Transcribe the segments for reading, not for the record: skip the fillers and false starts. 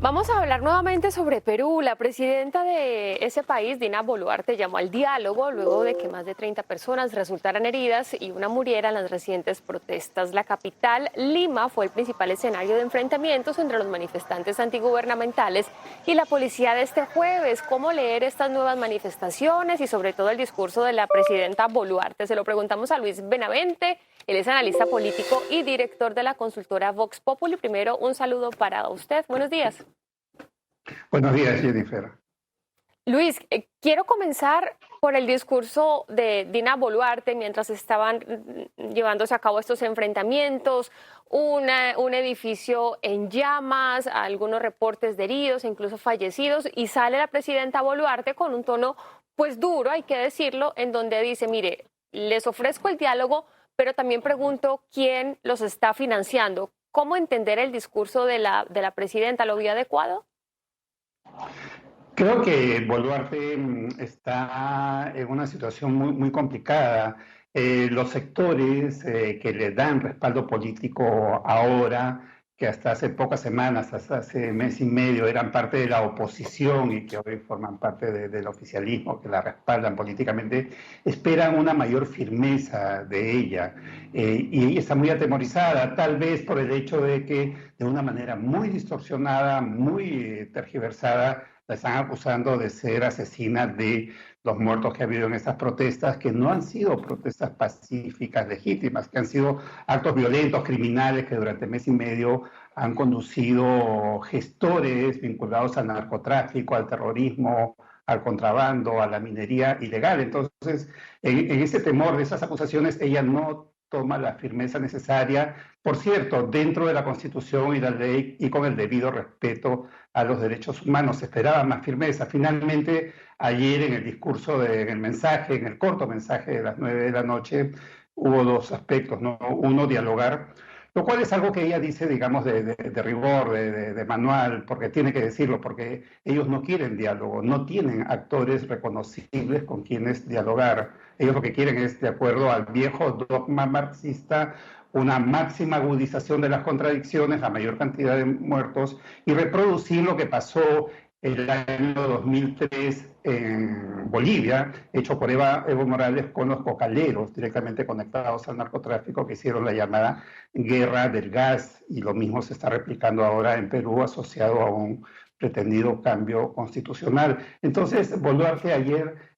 Vamos a hablar nuevamente sobre Perú. La presidenta de ese país, Dina Boluarte, llamó al diálogo luego de que más de 30 personas resultaran heridas y una muriera en las recientes protestas. La capital, Lima, fue el principal escenario de enfrentamientos entre los manifestantes antigubernamentales y la policía de este jueves. ¿Cómo leer estas nuevas manifestaciones y sobre todo el discurso de la presidenta Boluarte? Se lo preguntamos a Luis Benavente. Él es analista político y director de la consultora Vox Populi. Primero, un saludo para usted. Buenos días. Buenos días, Jennifer. Luis, quiero comenzar por el discurso de Dina Boluarte mientras estaban llevándose a cabo estos enfrentamientos, un edificio en llamas, algunos reportes de heridos e incluso fallecidos, y sale la presidenta Boluarte con un tono pues duro, hay que decirlo, en donde dice, mire, les ofrezco el diálogo, pero también pregunto quién los está financiando. ¿Cómo entender el discurso de la presidenta? ¿Lo vio adecuado? Creo que Boluarte está en una situación muy complicada. Los sectores que le dan respaldo político ahora, que hasta hace pocas semanas, hasta hace mes y medio, eran parte de la oposición y que hoy forman parte del oficialismo, que la respaldan políticamente, esperan una mayor firmeza de ella. Y ella está muy atemorizada, tal vez por el hecho de que de una manera muy distorsionada, muy tergiversada, la están acusando de ser asesina de los muertos que ha habido en estas protestas, que no han sido protestas pacíficas, legítimas, que han sido actos violentos, criminales, que durante mes y medio han conducido gestores vinculados al narcotráfico, al terrorismo, al contrabando, a la minería ilegal. Entonces, en ese temor de esas acusaciones, ella no toma la firmeza necesaria, por cierto, dentro de la Constitución y la ley y con el debido respeto a los derechos humanos. Se esperaba más firmeza. Finalmente, ayer en el discurso, en el mensaje, en el corto mensaje de las 9 de la noche, hubo dos aspectos, ¿no? Uno, dialogar, lo cual es algo que ella dice, digamos, de rigor, de manual, porque tiene que decirlo, porque ellos no quieren diálogo, no tienen actores reconocibles con quienes dialogar. Ellos lo que quieren es, de acuerdo al viejo dogma marxista, una máxima agudización de las contradicciones, la mayor cantidad de muertos, y reproducir lo que pasó el año 2003 en Bolivia, hecho por Evo Morales con los cocaleros directamente conectados al narcotráfico, que hicieron la llamada guerra del gas, y lo mismo se está replicando ahora en Perú asociado a un pretendido cambio constitucional. Entonces, Boluarte ayer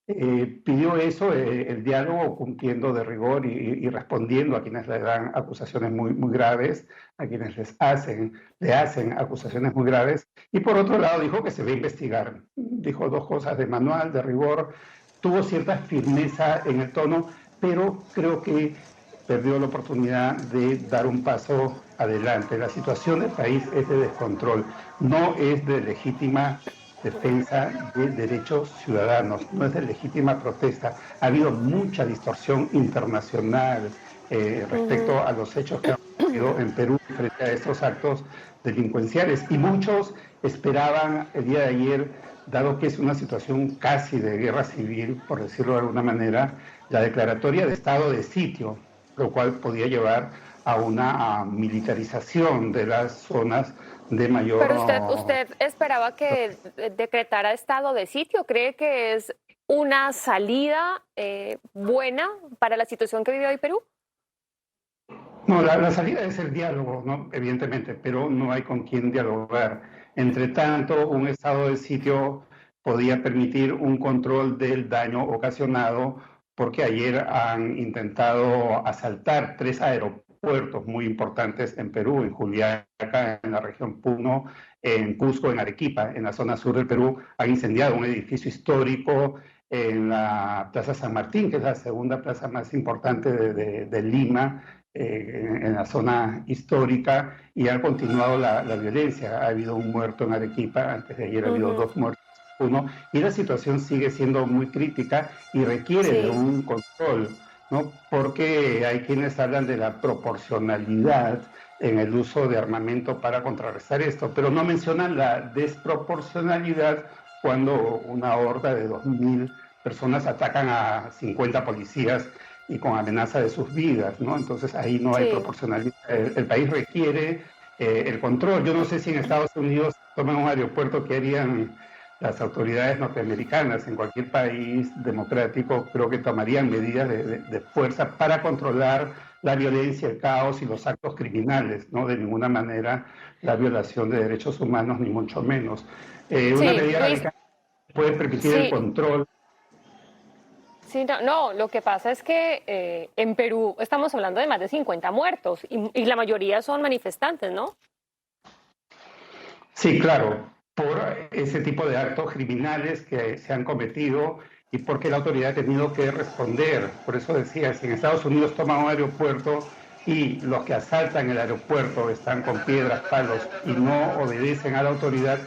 pidió eso, el diálogo, cumpliendo de rigor y respondiendo a quienes le dan acusaciones muy graves, a quienes le hacen acusaciones muy graves. Y por otro lado dijo que se va a investigar. Dijo dos cosas de manual, de rigor, tuvo cierta firmeza en el tono, pero creo que perdió la oportunidad de dar un paso adelante. La situación del país es de descontrol, no es de legítima defensa de derechos ciudadanos, no es de legítima protesta. Ha habido mucha distorsión internacional respecto a los hechos que han ocurrido en Perú frente a estos actos delincuenciales, y muchos esperaban el día de ayer, dado que es una situación casi de guerra civil, por decirlo de alguna manera, la declaratoria de estado de sitio, lo cual podía llevar a una militarización de las zonas de mayor... Pero usted esperaba que decretara estado de sitio. ¿Cree que es una salida buena para la situación que vive hoy Perú? No, la salida es el diálogo, ¿no? Evidentemente, pero no hay con quién dialogar. Entre tanto, un estado de sitio podía permitir un control del daño ocasionado, porque ayer han intentado asaltar 3 aeropuertos muy importantes en Perú, en Juliaca, en la región Puno, en Cusco, en Arequipa, en la zona sur del Perú. Han incendiado un edificio histórico en la Plaza San Martín, que es la segunda plaza más importante de Lima, en la zona histórica, y ha continuado la violencia. Ha habido un muerto en Arequipa, antes de ayer ha habido 2 muertos, y la situación sigue siendo muy crítica y requiere de Sí. un control, ¿no? Porque hay quienes hablan de la proporcionalidad en el uso de armamento para contrarrestar esto, pero no mencionan la desproporcionalidad cuando una horda de 2.000 personas atacan a 50 policías y con amenaza de sus vidas, ¿no? Entonces ahí no hay Sí. proporcionalidad. El país requiere el control. Yo no sé si en Estados Unidos toman un aeropuerto, ¿qué harían las autoridades norteamericanas? En cualquier país democrático creo que tomarían medidas de fuerza para controlar la violencia, el caos y los actos criminales, ¿no? De ninguna manera la violación de derechos humanos, ni mucho menos. Una Sí, medida Luis, radical puede permitir el sí. control. Sí, no, lo que pasa es que en Perú estamos hablando de más de 50 muertos y la mayoría son manifestantes, ¿no? Sí, claro, por ese tipo de actos criminales que se han cometido y porque la autoridad ha tenido que responder. Por eso decía, si en Estados Unidos toman un aeropuerto y los que asaltan el aeropuerto están con piedras, palos y no obedecen a la autoridad,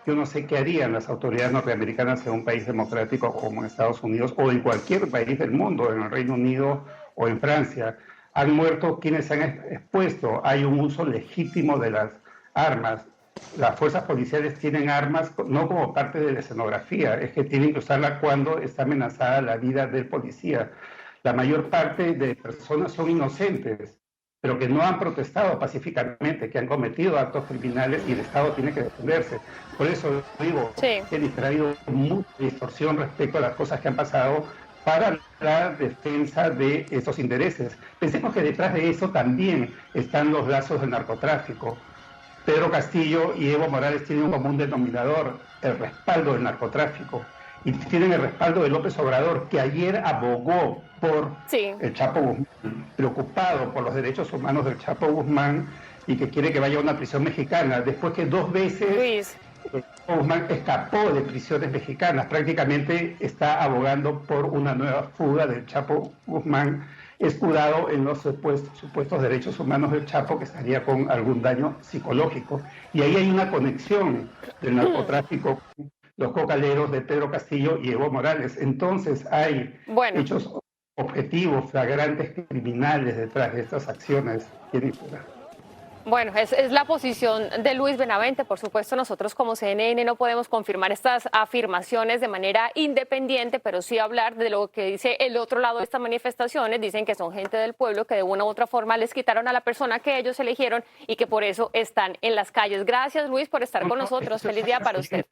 yo no sé qué harían las autoridades norteamericanas en un país democrático como en Estados Unidos o en cualquier país del mundo, en el Reino Unido o en Francia. Han muerto quienes se han expuesto. Hay un uso legítimo de las armas. Las fuerzas policiales tienen armas no como parte de la escenografía, es que tienen que usarla cuando está amenazada la vida del policía. La mayor parte de personas son inocentes, pero que no han protestado pacíficamente, que han cometido actos criminales y el Estado tiene que defenderse. Por eso digo Sí. que ha habido mucha distorsión respecto a las cosas que han pasado para la defensa de esos intereses. Pensemos que detrás de eso también están los lazos del narcotráfico. Pedro Castillo y Evo Morales tienen un común denominador, el respaldo del narcotráfico. Y tienen el respaldo de López Obrador, que ayer abogó por Sí, el Chapo Guzmán, preocupado por los derechos humanos del Chapo Guzmán y que quiere que vaya a una prisión mexicana, después que 2 veces Luis. el Chapo Guzmán escapó de prisiones mexicanas. Prácticamente está abogando por una nueva fuga del Chapo Guzmán, escudado en los supuestos derechos humanos del Chapo, que estaría con algún daño psicológico. Y ahí hay una conexión del narcotráfico con los cocaleros de Pedro Castillo y Evo Morales. Entonces hay Bueno. hechos objetivos, flagrantes, criminales detrás de estas acciones. Bueno, es la posición de Luis Benavente. Por supuesto, nosotros como CNN no podemos confirmar estas afirmaciones de manera independiente, pero sí hablar de lo que dice el otro lado de estas manifestaciones. Dicen que son gente del pueblo que de una u otra forma les quitaron a la persona que ellos eligieron y que por eso están en las calles. Gracias, Luis, por estar con nosotros. Feliz día para usted.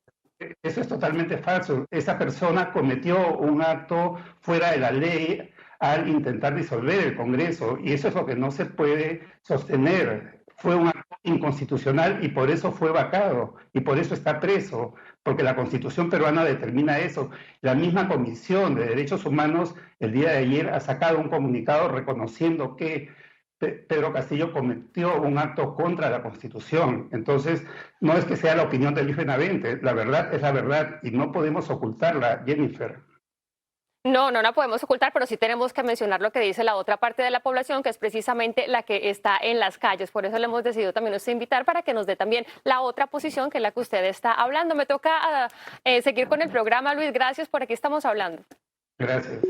Eso es totalmente falso. Esa persona cometió un acto fuera de la ley al intentar disolver el Congreso y eso es lo que no se puede sostener. Fue un acto inconstitucional y por eso fue vacado y por eso está preso, porque la Constitución peruana determina eso. La misma Comisión de Derechos Humanos el día de ayer ha sacado un comunicado reconociendo que Pedro Castillo cometió un acto contra la Constitución. Entonces, no es que sea la opinión de Luis Benavente, la verdad es la verdad y no podemos ocultarla, Jennifer. No, no la podemos ocultar, pero sí tenemos que mencionar lo que dice la otra parte de la población, que es precisamente la que está en las calles. Por eso le hemos decidido también usted invitar para que nos dé también la otra posición, que es la que usted está hablando. Me toca seguir con el programa, Luis. Gracias, por aquí estamos hablando. Gracias.